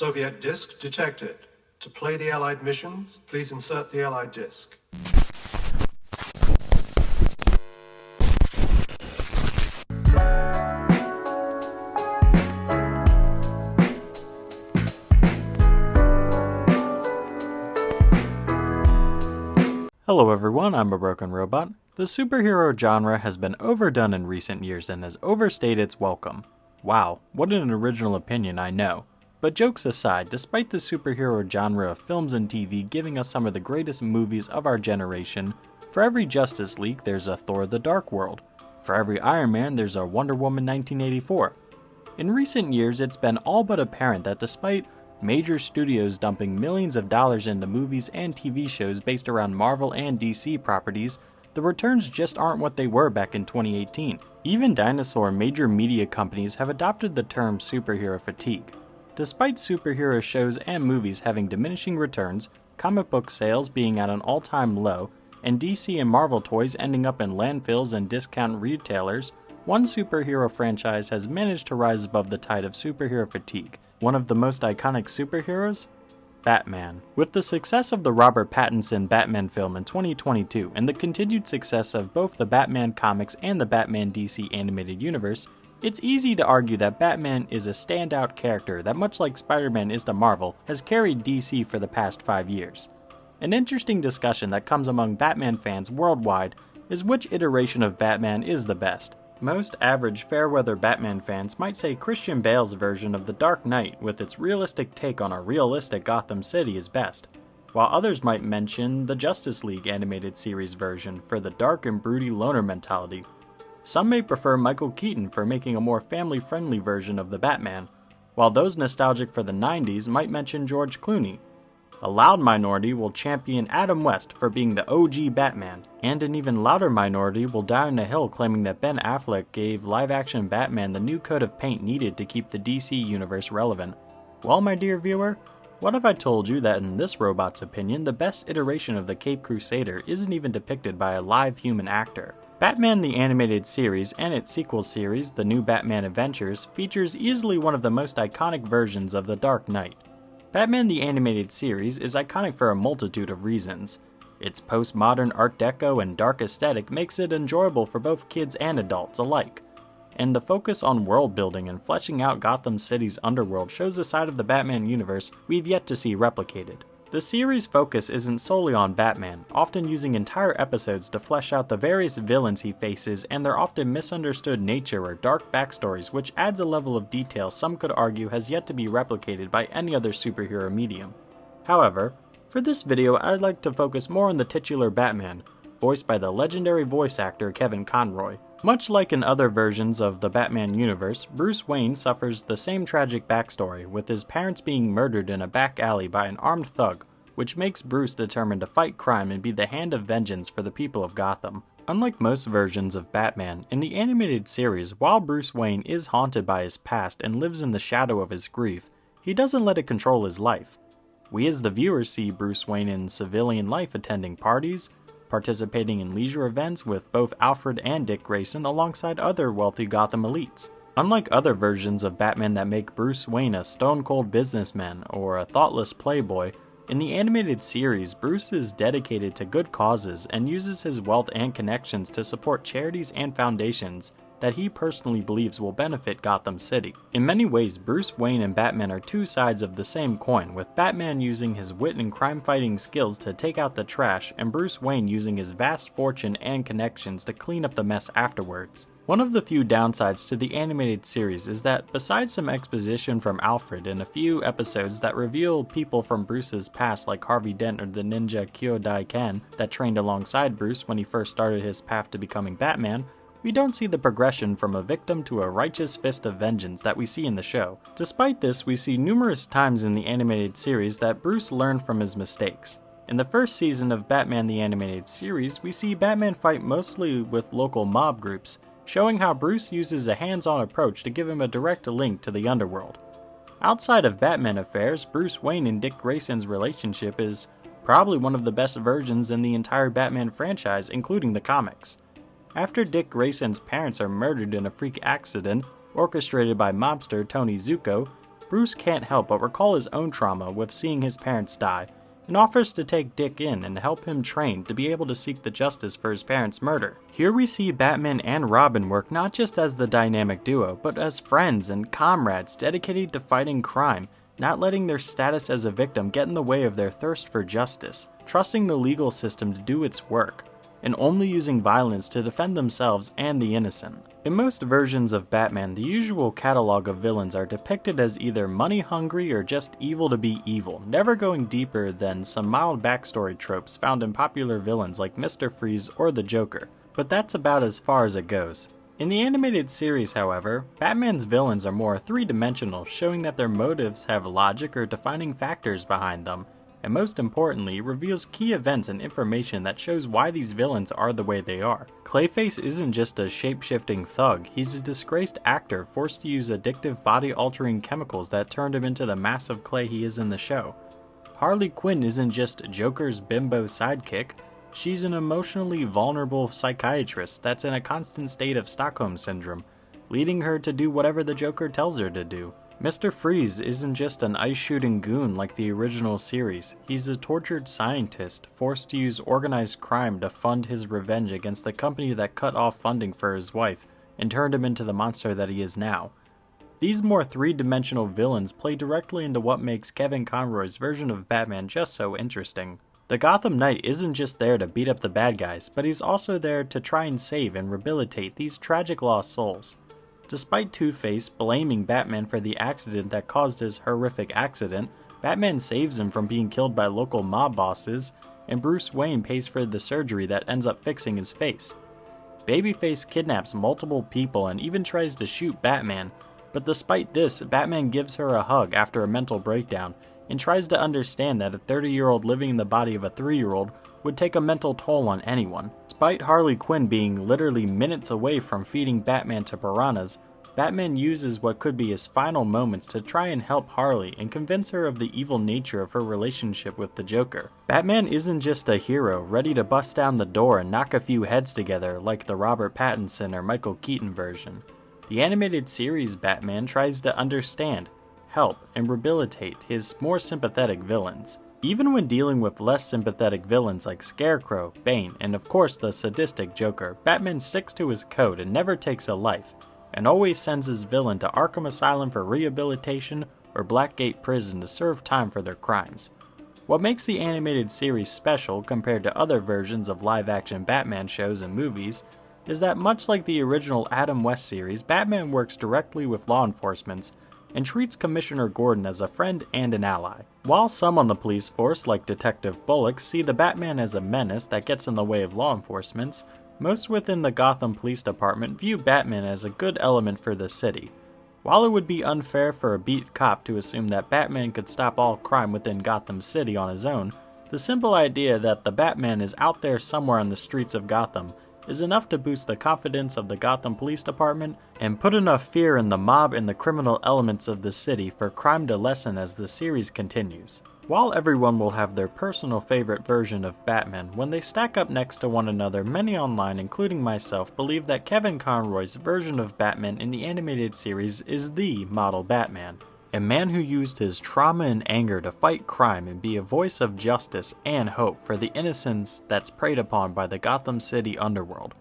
Soviet disk detected. To play the Allied missions, please insert the Allied disk. Hello everyone, I'm a Broken Robot. The superhero genre has been overdone in recent years and has overstayed its welcome. Wow, what an original opinion, I know. But jokes aside, despite the superhero genre of films and TV giving us some of the greatest movies of our generation, for every Justice League there's a Thor the Dark World. For every Iron Man there's a Wonder Woman 1984. In recent years it's been all but apparent that despite major studios dumping millions of dollars into movies and TV shows based around Marvel and DC properties, the returns just aren't what they were back in 2018. Even dinosaur major media companies have adopted the term superhero fatigue. Despite superhero shows and movies having diminishing returns, comic book sales being at an all-time low, and DC and Marvel toys ending up in landfills and discount retailers, one superhero franchise has managed to rise above the tide of superhero fatigue. One of the most iconic superheroes? Batman. With the success of the Robert Pattinson Batman film in 2022 and the continued success of both the Batman comics and the Batman DC animated universe, it's easy to argue that Batman is a standout character that, much like Spider-Man is to Marvel, has carried DC for the past 5 years. An interesting discussion that comes among Batman fans worldwide is which iteration of Batman is the best. Most average fair-weather Batman fans might say Christian Bale's version of The Dark Knight with its realistic take on a realistic Gotham City is best, while others might mention the Justice League animated series version for the dark and broody loner mentality. Some may prefer Michael Keaton for making a more family-friendly version of the Batman, while those nostalgic for the 90s might mention George Clooney. A loud minority will champion Adam West for being the OG Batman, and an even louder minority will die on a hill claiming that Ben Affleck gave live-action Batman the new coat of paint needed to keep the DC universe relevant. Well, my dear viewer, what if I told you that in this robot's opinion, the best iteration of the Caped Crusader isn't even depicted by a live human actor? Batman the Animated Series and its sequel series, The New Batman Adventures, features easily one of the most iconic versions of the Dark Knight. Batman the Animated Series is iconic for a multitude of reasons. Its postmodern Art Deco and dark aesthetic makes it enjoyable for both kids and adults alike. And the focus on world building and fleshing out Gotham City's underworld shows a side of the Batman universe we've yet to see replicated. The series' focus isn't solely on Batman, often using entire episodes to flesh out the various villains he faces and their often misunderstood nature or dark backstories, which adds a level of detail some could argue has yet to be replicated by any other superhero medium. However, for this video I'd like to focus more on the titular Batman, voiced by the legendary voice actor Kevin Conroy. Much like in other versions of the Batman universe, Bruce Wayne suffers the same tragic backstory, with his parents being murdered in a back alley by an armed thug, which makes Bruce determined to fight crime and be the hand of vengeance for the people of Gotham. Unlike most versions of Batman, in the animated series, while Bruce Wayne is haunted by his past and lives in the shadow of his grief, he doesn't let it control his life. We as the viewers see Bruce Wayne in civilian life, attending parties, participating in leisure events with both Alfred and Dick Grayson alongside other wealthy Gotham elites. Unlike other versions of Batman that make Bruce Wayne a stone-cold businessman or a thoughtless playboy, in the animated series, Bruce is dedicated to good causes and uses his wealth and connections to support charities and foundations that he personally believes will benefit Gotham City. In many ways, Bruce Wayne and Batman are two sides of the same coin, with Batman using his wit and crime-fighting skills to take out the trash, and Bruce Wayne using his vast fortune and connections to clean up the mess afterwards. One of the few downsides to the animated series is that, besides some exposition from Alfred and a few episodes that reveal people from Bruce's past like Harvey Dent or the ninja Kyodai Ken that trained alongside Bruce when he first started his path to becoming Batman, we don't see the progression from a victim to a righteous fist of vengeance that we see in the show. Despite this, we see numerous times in the animated series that Bruce learned from his mistakes. In the first season of Batman the Animated Series, we see Batman fight mostly with local mob groups, showing how Bruce uses a hands-on approach to give him a direct link to the underworld. Outside of Batman affairs, Bruce Wayne and Dick Grayson's relationship is probably one of the best versions in the entire Batman franchise, including the comics. After Dick Grayson's parents are murdered in a freak accident orchestrated by mobster Tony Zuko, Bruce can't help but recall his own trauma with seeing his parents die, and offers to take Dick in and help him train to be able to seek the justice for his parents' murder. Here we see Batman and Robin work not just as the dynamic duo, but as friends and comrades dedicated to fighting crime, not letting their status as a victim get in the way of their thirst for justice, trusting the legal system to do its work, and only using violence to defend themselves and the innocent. In most versions of Batman, the usual catalog of villains are depicted as either money-hungry or just evil to be evil, never going deeper than some mild backstory tropes found in popular villains like Mr. Freeze or the Joker, but that's about as far as it goes. In the animated series, however, Batman's villains are more three-dimensional, showing that their motives have logic or defining factors behind them, and most importantly, reveals key events and information that shows why these villains are the way they are. Clayface isn't just a shape-shifting thug, he's a disgraced actor forced to use addictive body-altering chemicals that turned him into the massive clay he is in the show. Harley Quinn isn't just Joker's bimbo sidekick, she's an emotionally vulnerable psychiatrist that's in a constant state of Stockholm Syndrome, leading her to do whatever the Joker tells her to do. Mr. Freeze isn't just an ice-shooting goon like the original series, he's a tortured scientist forced to use organized crime to fund his revenge against the company that cut off funding for his wife and turned him into the monster that he is now. These more three-dimensional villains play directly into what makes Kevin Conroy's version of Batman just so interesting. The Gotham Knight isn't just there to beat up the bad guys, but he's also there to try and save and rehabilitate these tragic lost souls. Despite Two-Face blaming Batman for the accident that caused his horrific accident, Batman saves him from being killed by local mob bosses, and Bruce Wayne pays for the surgery that ends up fixing his face. Babyface kidnaps multiple people and even tries to shoot Batman, but despite this, Batman gives her a hug after a mental breakdown, and tries to understand that a 30-year-old living in the body of a 3-year-old would take a mental toll on anyone. Despite Harley Quinn being literally minutes away from feeding Batman to piranhas, Batman uses what could be his final moments to try and help Harley and convince her of the evil nature of her relationship with the Joker. Batman isn't just a hero ready to bust down the door and knock a few heads together like the Robert Pattinson or Michael Keaton version. The animated series Batman tries to understand, help, and rehabilitate his more sympathetic villains. Even when dealing with less sympathetic villains like Scarecrow, Bane, and of course the sadistic Joker, Batman sticks to his code and never takes a life, and always sends his villain to Arkham Asylum for rehabilitation or Blackgate Prison to serve time for their crimes. What makes the animated series special compared to other versions of live-action Batman shows and movies is that much like the original Adam West series, Batman works directly with law enforcement and treats Commissioner Gordon as a friend and an ally. While some on the police force, like Detective Bullock, see the Batman as a menace that gets in the way of law enforcement, most within the Gotham Police Department view Batman as a good element for the city. While it would be unfair for a beat cop to assume that Batman could stop all crime within Gotham City on his own, the simple idea that the Batman is out there somewhere on the streets of Gotham is enough to boost the confidence of the Gotham Police Department and put enough fear in the mob and the criminal elements of the city for crime to lessen as the series continues. While everyone will have their personal favorite version of Batman, when they stack up next to one another, many online, including myself, believe that Kevin Conroy's version of Batman in the animated series is the model Batman. A man who used his trauma and anger to fight crime and be a voice of justice and hope for the innocents that's preyed upon by the Gotham City underworld.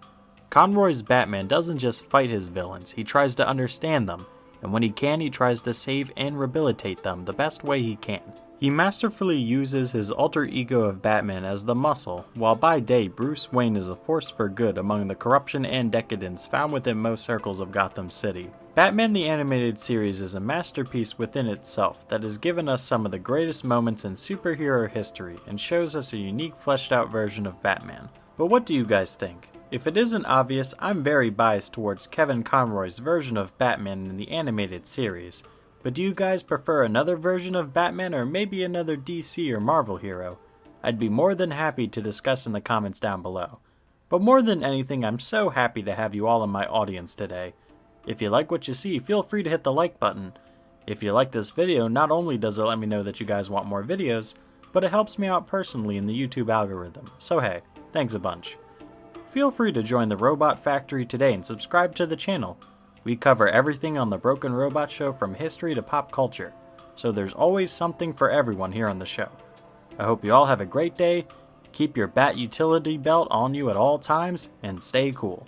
Conroy's Batman doesn't just fight his villains, he tries to understand them, and when he can, he tries to save and rehabilitate them the best way he can. He masterfully uses his alter ego of Batman as the muscle, while by day Bruce Wayne is a force for good among the corruption and decadence found within most circles of Gotham City. Batman the Animated Series is a masterpiece within itself that has given us some of the greatest moments in superhero history and shows us a unique fleshed out version of Batman. But what do you guys think? If it isn't obvious, I'm very biased towards Kevin Conroy's version of Batman in the animated series. But do you guys prefer another version of Batman or maybe another DC or Marvel hero? I'd be more than happy to discuss in the comments down below. But more than anything, I'm so happy to have you all in my audience today. If you like what you see, feel free to hit the like button. If you like this video, not only does it let me know that you guys want more videos, but it helps me out personally in the YouTube algorithm. So hey, thanks a bunch. Feel free to join the Robot Factory today and subscribe to the channel. We cover everything on the Broken Robot Show from history to pop culture. so there's always something for everyone here on the show. I hope you all have a great day, keep your bat utility belt on you at all times, and stay cool.